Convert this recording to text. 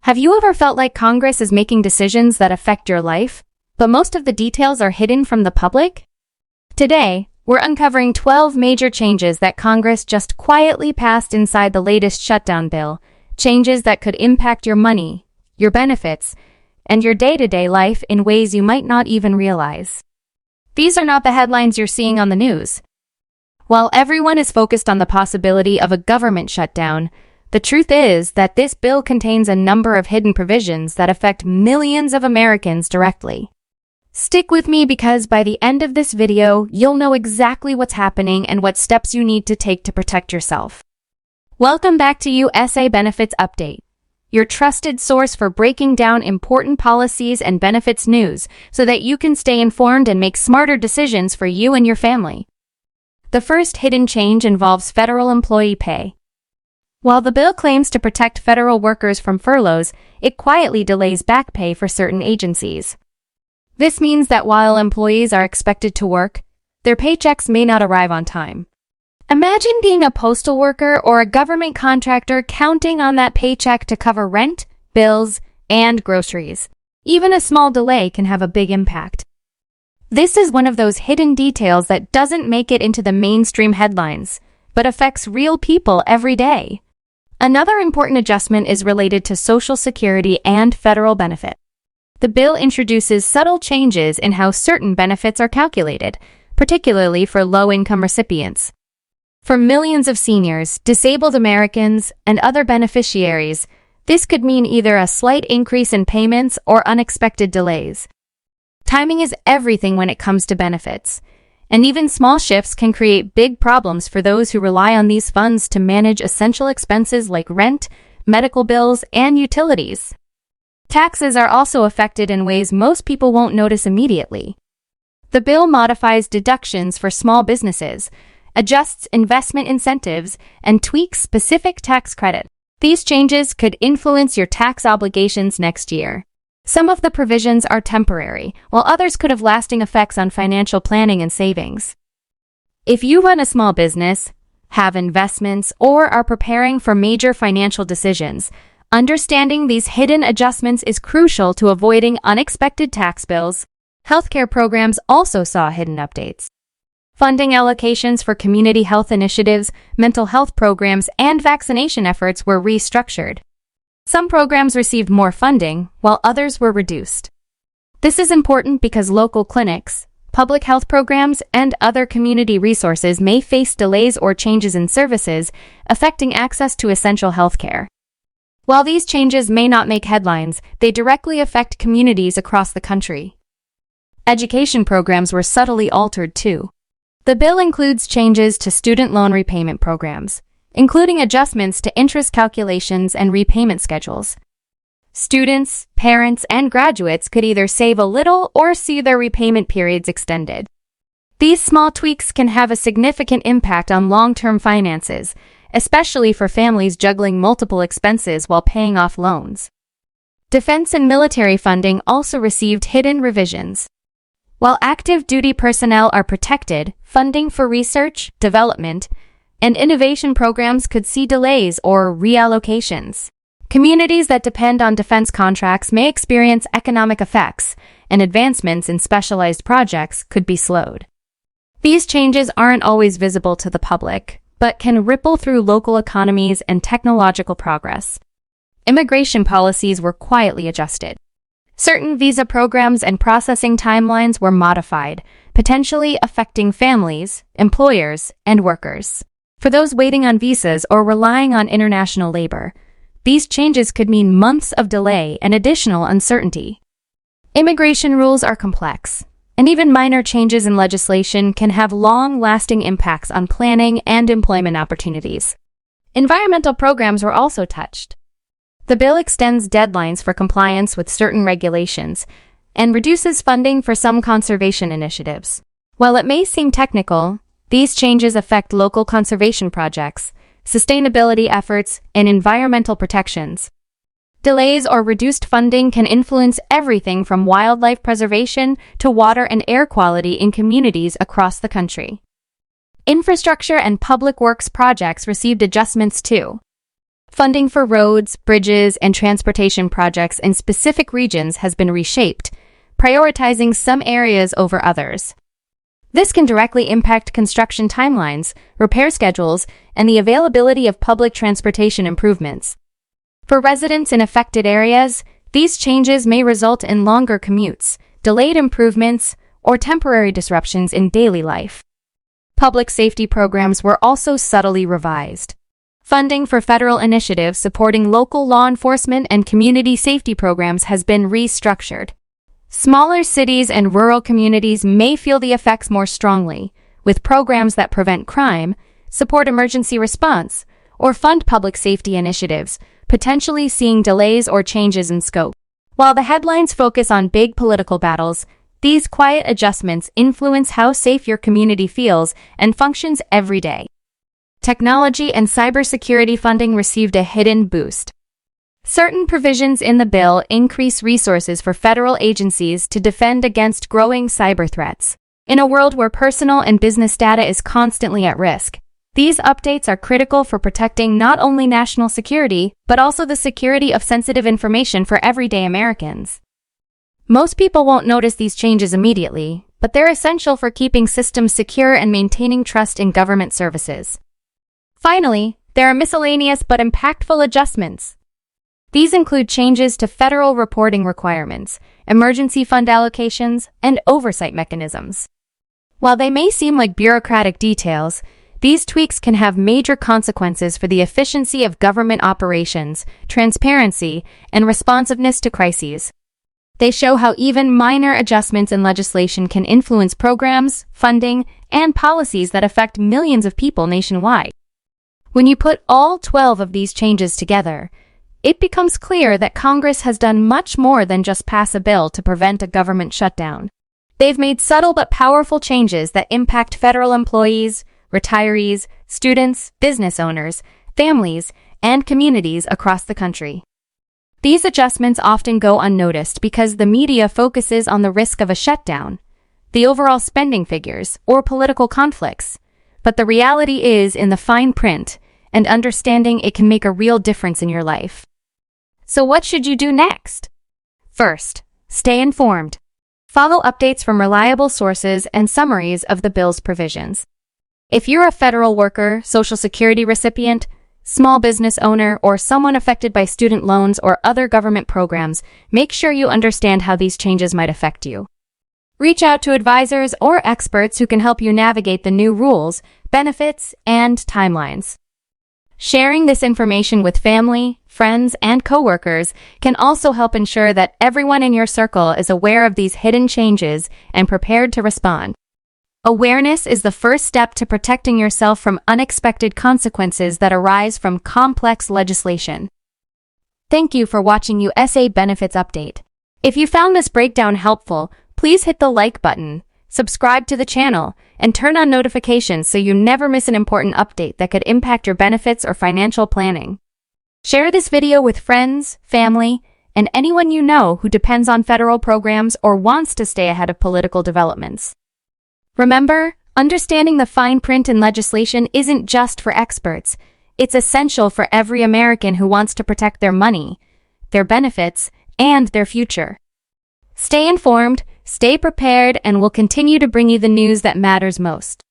Have you ever felt like Congress is making decisions that affect your life, but most of the details are hidden from the public? Today, we're uncovering 12 major changes that Congress just quietly passed inside the latest shutdown bill, changes that could impact your money, your benefits, and your day-to-day life in ways you might not even realize. These are not the headlines you're seeing on the news. While everyone is focused on the possibility of a government shutdown, the truth is that this bill contains a number of hidden provisions that affect millions of Americans directly. Stick with me because by the end of this video, you'll know exactly what's happening and what steps you need to take to protect yourself. Welcome back to USA Benefits Update, your trusted source for breaking down important policies and benefits news so that you can stay informed and make smarter decisions for you and your family. The first hidden change involves federal employee pay. While the bill claims to protect federal workers from furloughs, it quietly delays back pay for certain agencies. This means that while employees are expected to work, their paychecks may not arrive on time. Imagine being a postal worker or a government contractor counting on that paycheck to cover rent, bills, and groceries. Even a small delay can have a big impact. This is one of those hidden details that doesn't make it into the mainstream headlines, but affects real people every day. Another important adjustment is related to Social Security and federal benefit. The bill introduces subtle changes in how certain benefits are calculated, particularly for low-income recipients. For millions of seniors, disabled Americans, and other beneficiaries, this could mean either a slight increase in payments or unexpected delays. Timing is everything when it comes to benefits, and even small shifts can create big problems for those who rely on these funds to manage essential expenses like rent, medical bills, and utilities. Taxes are also affected in ways most people won't notice immediately. The bill modifies deductions for small businesses, adjusts investment incentives, and tweaks specific tax credits. These changes could influence your tax obligations next year. Some of the provisions are temporary, while others could have lasting effects on financial planning and savings. If you run a small business, have investments, or are preparing for major financial decisions, understanding these hidden adjustments is crucial to avoiding unexpected tax bills. Healthcare programs also saw hidden updates. Funding allocations for community health initiatives, mental health programs, and vaccination efforts were restructured. Some programs received more funding, while others were reduced. This is important because local clinics, public health programs, and other community resources may face delays or changes in services, affecting access to essential health care. While these changes may not make headlines, they directly affect communities across the country. Education programs were subtly altered too. The bill includes changes to student loan repayment programs, including adjustments to interest calculations and repayment schedules. Students, parents, and graduates could either save a little or see their repayment periods extended. These small tweaks can have a significant impact on long-term finances, especially for families juggling multiple expenses while paying off loans. Defense and military funding also received hidden revisions. While active duty personnel are protected, funding for research, development, and innovation programs could see delays or reallocations. Communities that depend on defense contracts may experience economic effects, and advancements in specialized projects could be slowed. These changes aren't always visible to the public, but can ripple through local economies and technological progress. Immigration policies were quietly adjusted. Certain visa programs and processing timelines were modified, potentially affecting families, employers, and workers. For those waiting on visas or relying on international labor, these changes could mean months of delay and additional uncertainty. Immigration rules are complex, and even minor changes in legislation can have long-lasting impacts on planning and employment opportunities. Environmental programs were also touched. The bill extends deadlines for compliance with certain regulations and reduces funding for some conservation initiatives. While it may seem technical, these changes affect local conservation projects, sustainability efforts, and environmental protections. Delays or reduced funding can influence everything from wildlife preservation to water and air quality in communities across the country. Infrastructure and public works projects received adjustments too. Funding for roads, bridges, and transportation projects in specific regions has been reshaped, prioritizing some areas over others. This can directly impact construction timelines, repair schedules, and the availability of public transportation improvements. For residents in affected areas, these changes may result in longer commutes, delayed improvements, or temporary disruptions in daily life. Public safety programs were also subtly revised. Funding for federal initiatives supporting local law enforcement and community safety programs has been restructured. Smaller cities and rural communities may feel the effects more strongly, with programs that prevent crime, support emergency response, or fund public safety initiatives, potentially seeing delays or changes in scope. While the headlines focus on big political battles, these quiet adjustments influence how safe your community feels and functions every day. Technology and cybersecurity funding received a hidden boost. Certain provisions in the bill increase resources for federal agencies to defend against growing cyber threats. In a world where personal and business data is constantly at risk, these updates are critical for protecting not only national security, but also the security of sensitive information for everyday Americans. Most people won't notice these changes immediately, but they're essential for keeping systems secure and maintaining trust in government services. Finally, there are miscellaneous but impactful adjustments. These include changes to federal reporting requirements, emergency fund allocations, and oversight mechanisms. While they may seem like bureaucratic details, these tweaks can have major consequences for the efficiency of government operations, transparency, and responsiveness to crises. They show how even minor adjustments in legislation can influence programs, funding, and policies that affect millions of people nationwide. When you put all 12 of these changes together, it becomes clear that Congress has done much more than just pass a bill to prevent a government shutdown. They've made subtle but powerful changes that impact federal employees, retirees, students, business owners, families, and communities across the country. These adjustments often go unnoticed because the media focuses on the risk of a shutdown, the overall spending figures, or political conflicts. But the reality is in the fine print, and understanding it can make a real difference in your life. So what should you do next? First, stay informed. Follow updates from reliable sources and summaries of the bill's provisions. If you're a federal worker, Social Security recipient, small business owner, or someone affected by student loans or other government programs, make sure you understand how these changes might affect you. Reach out to advisors or experts who can help you navigate the new rules, benefits, and timelines. Sharing this information with family, friends, and coworkers can also help ensure that everyone in your circle is aware of these hidden changes and prepared to respond. Awareness is the first step to protecting yourself from unexpected consequences that arise from complex legislation. Thank you for watching USA Benefits Update. If you found this breakdown helpful, please hit the like button, subscribe to the channel, and turn on notifications so you never miss an important update that could impact your benefits or financial planning. Share this video with friends, family, and anyone you know who depends on federal programs or wants to stay ahead of political developments. Remember, understanding the fine print in legislation isn't just for experts. It's essential for every American who wants to protect their money, their benefits, and their future. Stay informed, stay prepared, and we'll continue to bring you the news that matters most.